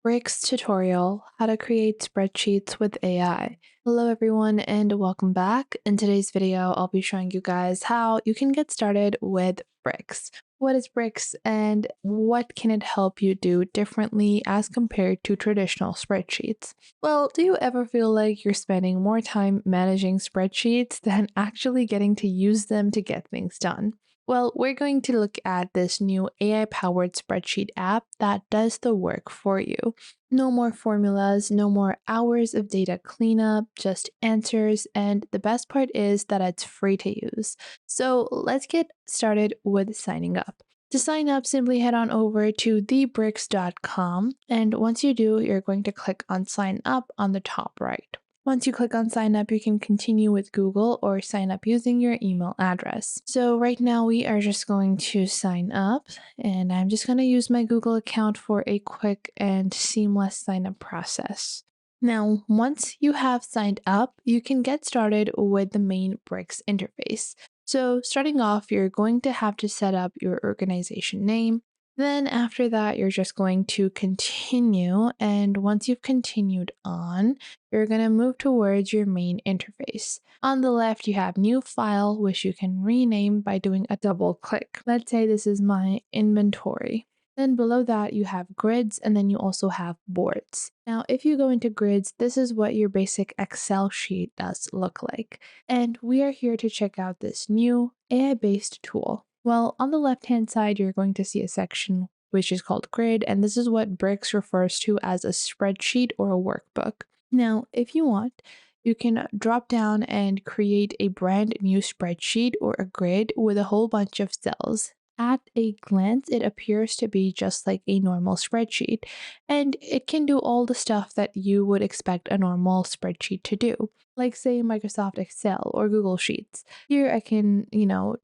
Rick's tutorial, how to create spreadsheets with AI. Hello everyone and welcome back. In today's video, I'll be showing you guys how you can get started with Bricks. What is Bricks and what can it help you do differently as compared to traditional spreadsheets? Well, do you ever feel like you're spending more time managing spreadsheets than actually getting to use them to get things done? Well, we're going to look at this new AI-powered spreadsheet app that does the work for you. No more formulas, no more hours of data cleanup, just answers, and the best part is that it's free to use. So let's get started with signing up. To sign up, simply head on over to thebricks.com, and once you do, you're going to click on sign up on the top right. Once you click on sign up, you can continue with Google or sign up using your email address. So right now we are just going to sign up, and I'm just going to use my Google account for a quick and seamless sign up process. Now, once you have signed up, you can get started with the main Bricks interface. So starting off, you're going to have to set up your organization name. Then after that, you're just going to continue. And once you've continued on, you're going to move towards your main interface. On the left, you have new file, which you can rename by doing a double click. Let's say this is my inventory. Then below that, you have grids, and then you also have boards. Now, if you go into grids, this is what your basic Excel sheet does look like. And we are here to check out this new AI-based tool. Well, on the left-hand side, you're going to see a section which is called grid, and this is what Bricks refers to as a spreadsheet or a workbook. Now, if you want, you can drop down and create a brand new spreadsheet or a grid with a whole bunch of cells. At a glance, it appears to be just like a normal spreadsheet, and it can do all the stuff that you would expect a normal spreadsheet to do, like say Microsoft Excel or Google Sheets. Here I can,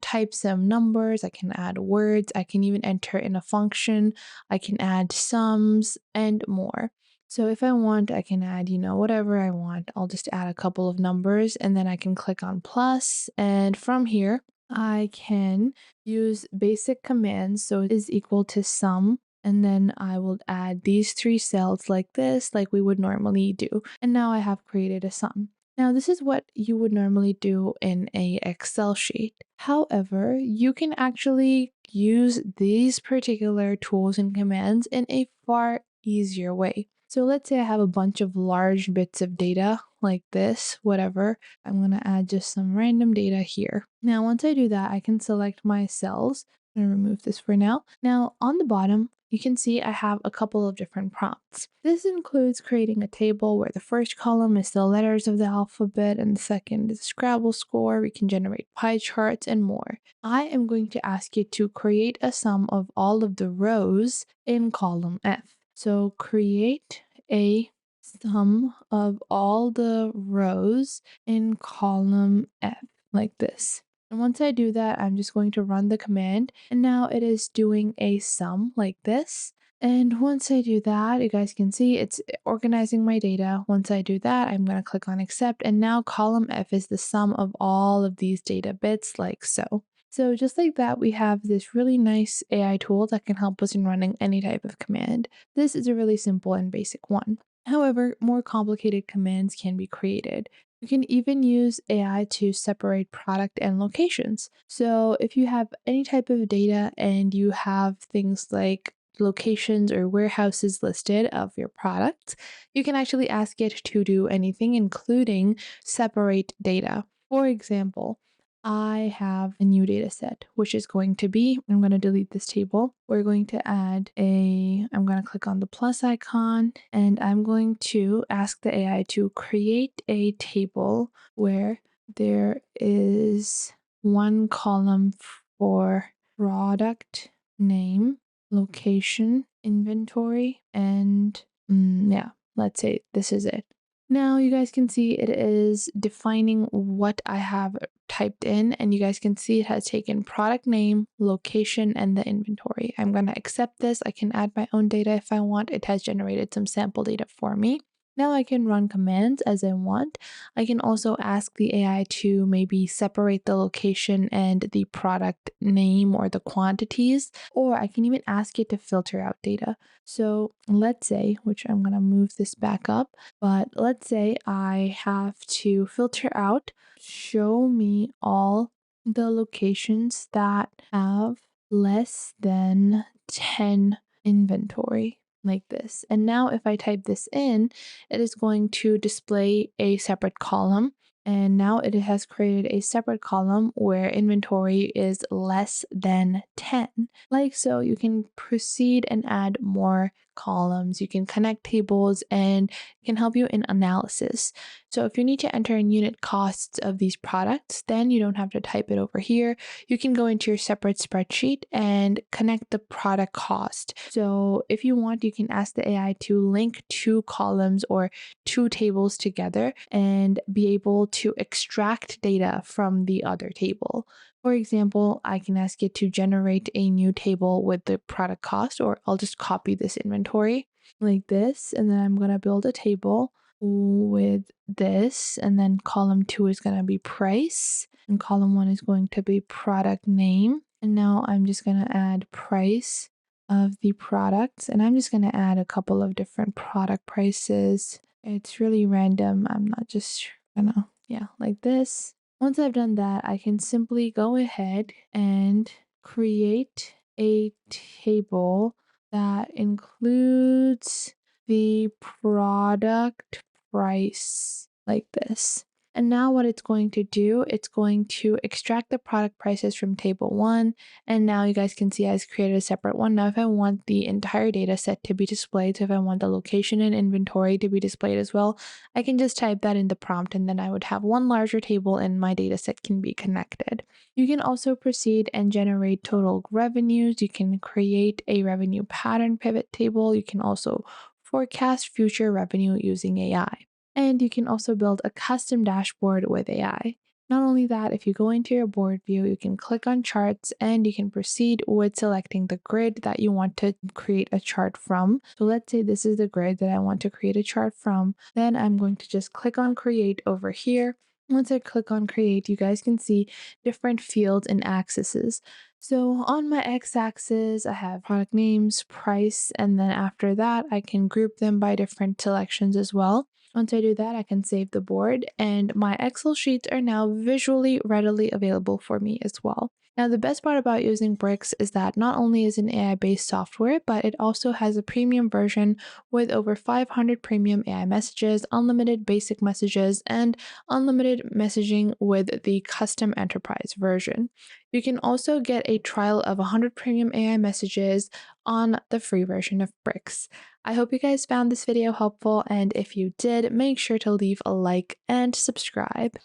type some numbers, I can add words, I can even enter in a function, I can add sums and more. So if I want, I can add, whatever I want. I'll just add a couple of numbers and then I can click on plus, and from here, I can use basic commands. So it is equal to sum. And then I will add these three cells like this, like we would normally do. And now I have created a sum. Now, this is what you would normally do in a Excel sheet. However, you can actually use these particular tools and commands in a far easier way. So let's say I have a bunch of large bits of data like this, whatever. I'm going to add just some random data here. Now, once I do that, I can select my cells. I'm going to remove this for now. Now, on the bottom, you can see I have a couple of different prompts. This includes creating a table where the first column is the letters of the alphabet and the second is the Scrabble score. We can generate pie charts and more. I am going to ask you to create a sum of all of the rows in column F. So create a sum of all the rows in column F like this. And once I do that, I'm just going to run the command, and now it is doing a sum like this. And once I do that, you guys can see it's organizing my data. Once I do that, I'm going to click on accept, and now column F is the sum of all of these data bits like so. So just like that, we have this really nice AI tool that can help us in running any type of command. This is a really simple and basic one. However, more complicated commands can be created. You can even use AI to separate product and locations. So if you have any type of data and you have things like locations or warehouses listed of your products, you can actually ask it to do anything, including separate data. For example, I have a new data set, which is going to be, I'm going to delete this table. We're going to add I'm going to click on the plus icon, and I'm going to ask the AI to create a table where there is one column for product name, location, inventory, and yeah, let's say this is it. Now you guys can see it is defining what I have typed in, and you guys can see it has taken product name, location, and the inventory. I'm going to accept this. I can add my own data if I want. It has generated some sample data for me. Now I can run commands as I want. I can also ask the AI to maybe separate the location and the product name or the quantities, or I can even ask it to filter out data. So let's say, which I'm going to move this back up, but let's say I have to filter out, show me all the locations that have less than 10 inventory like this. And now if I type this in, it is going to display a separate column. And now it has created a separate column where inventory is less than 10. Like so, you can proceed and add more columns. You can connect tables and can help you in analysis. So if you need to enter in unit costs of these products, then you don't have to type it over here. You can go into your separate spreadsheet and connect the product cost. So if you want, you can ask the AI to link two columns or two tables together and be able to extract data from the other table. For example, I can ask it to generate a new table with the product cost, or I'll just copy this inventory like this, and then I'm going to build a table with this, and then column 2 is going to be price, and column 1 is going to be product name. And now I'm just going to add price of the products, and I'm just going to add a couple of different product prices. It's really random. I'm not just gonna, yeah, like this. Once I've done that, I can simply go ahead and create a table that includes the product price like this. And now what it's going to do, it's going to extract the product prices from table 1. And now you guys can see I've created a separate one. Now if I want the entire data set to be displayed, so if I want the location and inventory to be displayed as well, I can just type that in the prompt and then I would have one larger table and my data set can be connected. You can also proceed and generate total revenues. You can create a revenue pattern pivot table. You can also forecast future revenue using AI. And you can also build a custom dashboard with AI. Not only that, if you go into your board view, you can click on charts and you can proceed with selecting the grid that you want to create a chart from. So let's say this is the grid that I want to create a chart from. Then I'm going to just click on create over here. Once I click on create, you guys can see different fields and axes. So on my x-axis, I have product names, price, and then after that, I can group them by different selections as well. Once I do that, I can save the board, and my Excel sheets are now visually readily available for me as well. Now, the best part about using Bricks is that not only is it an AI-based software, but it also has a premium version with over 500 premium AI messages, unlimited basic messages, and unlimited messaging with the custom enterprise version. You can also get a trial of 100 premium AI messages on the free version of Bricks. I hope you guys found this video helpful, and if you did, make sure to leave a like and subscribe.